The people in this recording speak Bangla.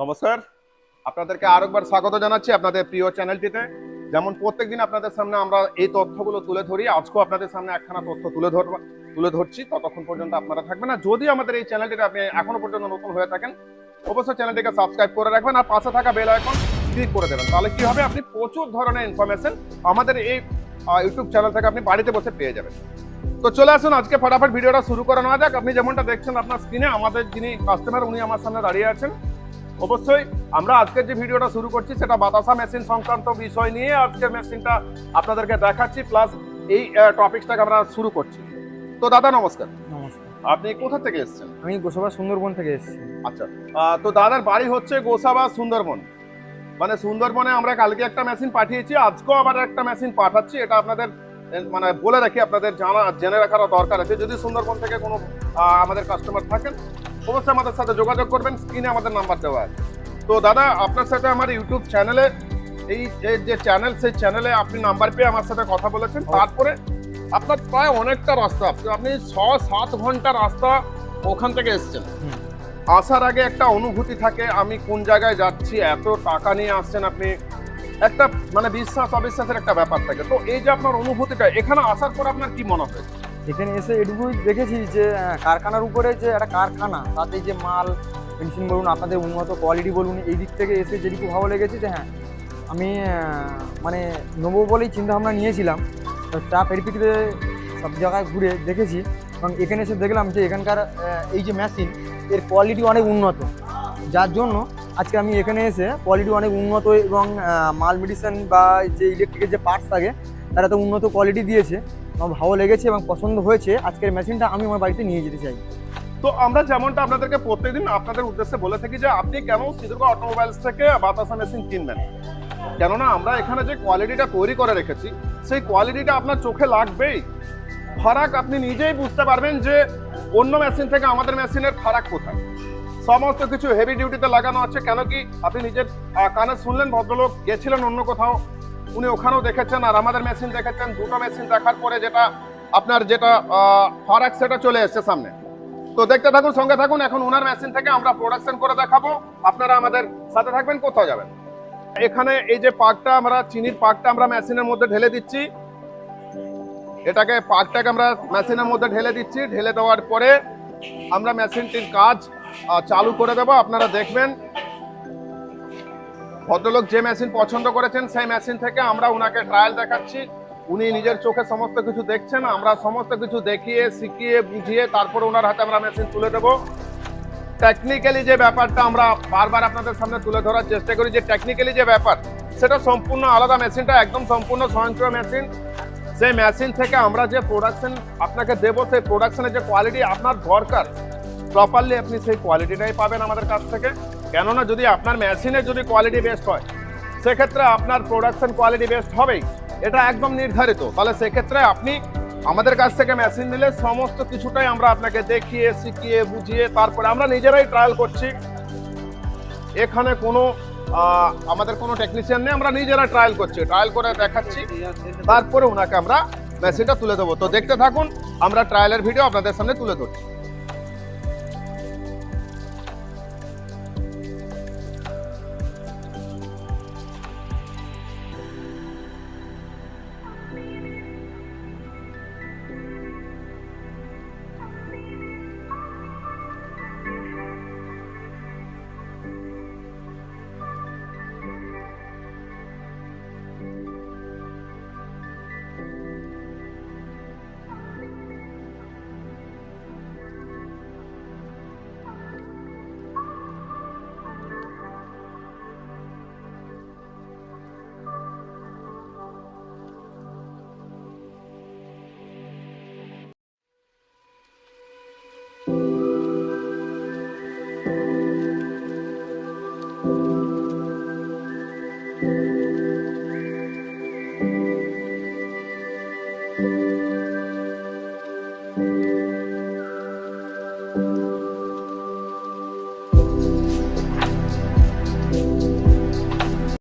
নমস্কার, আপনাদেরকে আরেকবার স্বাগত জানাচ্ছি আপনাদের প্রিয় চ্যানেলটিতে। যেমন প্রত্যেকদিন আপনাদের সামনে আমরা এই তথ্যগুলো তুলে ধরি, আজকেও আপনাদের সামনে একখানা তথ্য তুলে ধরছি। ততক্ষণ পর্যন্ত আপনারা থাকবেন। আর যদি আমাদের এই চ্যানেলটিতে আপনি এখনো পর্যন্ত নতুন হয়ে থাকেন, অবশ্যই চ্যানেলটিকে সাবস্ক্রাইব করে রাখবেন আর পাশে থাকা বেল আইকন ক্লিক করে দেবেন। তাহলে কি হবে, আপনি প্রচুর ধরনের ইনফরমেশন আমাদের এই ইউটিউব চ্যানেল থেকে আপনি বাড়িতে বসে পেয়ে যাবেন। তো চলে আসুন, আজকে ফটাফট ভিডিওটা শুরু করা নেওয়া যাক। আপনি যেমনটা দেখছেন আপনার স্ক্রিনে, আমাদের যিনি কাস্টমার উনি আমার সামনে দাঁড়িয়ে আছেন। অবশ্যই আমরা আজকের যে ভিডিওটা শুরু করছি সেটা বাতাসা মেশিন সংক্রান্ত বিষয় নিয়ে আজকের মেশিনটা আপনাদেরকে দেখাচ্ছি, প্লাস এই টপিকসটাকে আমরা শুরু করছি। তো দাদা নমস্কার। নমস্কার, আপনি কোথা থেকে এসেছেন? আমি গোসাবা সুন্দরবন থেকে এসেছি। আচ্ছা, তো দাদার বাড়ি হচ্ছে গোসাবা সুন্দরবন, মানে সুন্দরবনে আমরা কালকে একটা মেশিন পাঠিয়েছি, আজকেও আবার একটা মেশিন পাঠাচ্ছি। এটা আপনাদের মানে বলে রাখি, আপনাদের জেনে রাখার দরকার আছে। যদি সুন্দরবন থেকে কোনো আমাদের কাস্টমার থাকেন, অবশ্যই আমাদের সাথে যোগাযোগ করবেন, স্ক্রিনে আমাদের নাম্বার দেওয়া আছে। তো দাদা, আপনার সাথে আমার ইউটিউব চ্যানেলে এই যে চ্যানেল, সেই চ্যানেলে আপনি নাম্বার পেয়ে আমার সাথে কথা বলেছেন। তারপরে আপনার প্রায় অনেকটা রাস্তা, আপনি 6-7 ঘন্টা রাস্তা ওখান থেকে এসেছেন। আসার আগে একটা অনুভূতি থাকে, আমি কোন জায়গায় যাচ্ছি, এত টাকা নিয়ে আসছেন আপনি, একটা মানে বিশ্বাস অবিশ্বাসের একটা ব্যাপার থাকে। তো এই যে আপনার অনুভূতিটা, এখানে আসার পর আপনার কি মনে হয়? এখানে এসে এটুকুই দেখেছি যে কারখানার উপরে যে একটা কারখানা, তাতে যে মাল মেশিন বলুন, আপনাদের উন্নত কোয়ালিটি বলুন, এই দিক থেকে এসে যেটুকু ভালো লেগেছে যে হ্যাঁ, আমি মানে নেবো বলেই চিন্তাভাবনা নিয়েছিলাম। চা পৃথিবীতে সব জায়গায় ঘুরে দেখেছি এবং এখানে এসে দেখলাম যে এখানকার এই যে মেশিন, এর কোয়ালিটি অনেক উন্নত, যার জন্য আজকে আমি এখানে এসে কোয়ালিটি অনেক উন্নত এবং মাল মেডিসিন বা যে ইলেকট্রিকের যে পার্টস থাকে তারা তো উন্নত কোয়ালিটি দিয়েছে। আমার ভালো লেগেছে এবং পছন্দ হয়েছে। আজকের মেশিনটা আমি আমার বাড়িতে নিয়ে যেতে চাই। তো আমরা যেমনটা আপনাদেরকে প্রত্যেকদিন আপনাদের উদ্দেশ্যে বলে থাকি যে আপনি কেন সিদ্ধুর্গ অটোমোবাইলস থেকে বাতাসা মেশিন কিনবেন, কেননা আমরা এখানে যে কোয়ালিটিটা তৈরি করে রেখেছি সেই কোয়ালিটিটা আপনার চোখে লাগবেই। ফারাক আপনি নিজেই বুঝতে পারবেন যে অন্য মেশিন থেকে আমাদের মেশিনের ফারাক কোথায়। সমস্ত কিছু হেভি ডিউটিতে লাগানো আছে। কেন কি আপনি নিজের কানে শুনলেন, ভদ্রলোক গেছিলেন অন্য কোথাও, উনি ওখানেও দেখেছেন আর আমাদের মেশিন দেখেছেন। দুটো মেশিন দেখার পরে যেটা আপনার যেটা ফারাক সেটা চলে এসছে সামনে। তো দেখতে থাকুন, সঙ্গে থাকুন। এখন ওনার মেশিন থেকে আমরা প্রোডাকশন করে দেখাবো, আপনারা আমাদের সাথে থাকবেন, কোথাও যাবেন। এখানে এই যে পাকটা, আমরা চিনির পাকটা আমরা মেশিনের মধ্যে ঢেলে দিচ্ছি। পাকটাকে আমরা মেশিনের মধ্যে ঢেলে দিচ্ছি। ঢেলে দেওয়ার পরে আমরা মেশিনটির কাজ চালু করে দেব। আপনারা দেখবেন ভদ্রলোক যে মেশিন পছন্দ করেছেন সেই মেশিন থেকে আমরা ওনাকে ট্রায়াল দেখাচ্ছি। উনি নিজের চোখে সমস্ত কিছু দেখছেন, আমরা সমস্ত কিছু দেখিয়ে শিখিয়ে বুঝিয়ে তারপরে ওনার হাতে আমরা মেশিন তুলে দেব। টেকনিক্যালি যে ব্যাপারটা আমরা বারবার আপনাদের সামনে তুলে ধরার চেষ্টা করি, যে টেকনিক্যালি যে ব্যাপার সেটা সম্পূর্ণ আলাদা। মেশিনটা একদম সম্পূর্ণ স্বয়ংক্রিয় মেশিন। সেই মেশিন থেকে আমরা যে প্রোডাকশন আপনাকে দেবো, সেই প্রোডাকশনের যে কোয়ালিটি আপনার দরকার প্রপারলি আপনি সেই কোয়ালিটিটাই পাবেন আমাদের কাছ থেকে। কেননা যদি আপনার মেশিনের যদি কোয়ালিটি বেস্ট হয়, সেক্ষেত্রে আপনার প্রোডাকশন কোয়ালিটি বেস্ট হবেই, এটা একদম নির্ধারিত। তাহলে সেক্ষেত্রে আপনি আমাদের কাছ থেকে মেশিন নিলে সমস্ত কিছুটাই আমরা আপনাকে দেখিয়ে শিখিয়ে বুঝিয়ে তারপরে আমরা নিজেরাই ট্রায়াল করছি। এখানে কোনো আমাদের কোনো টেকনিশিয়ান নেই, আমরা নিজেরা ট্রায়াল করছি, ট্রায়াল করে দেখাচ্ছি, তারপরে ওনাকে আমরা মেশিনটা তুলে দেবো। তো দেখতে থাকুন, আমরা ট্রায়ালের ভিডিও আপনাদের সামনে তুলে ধরছি।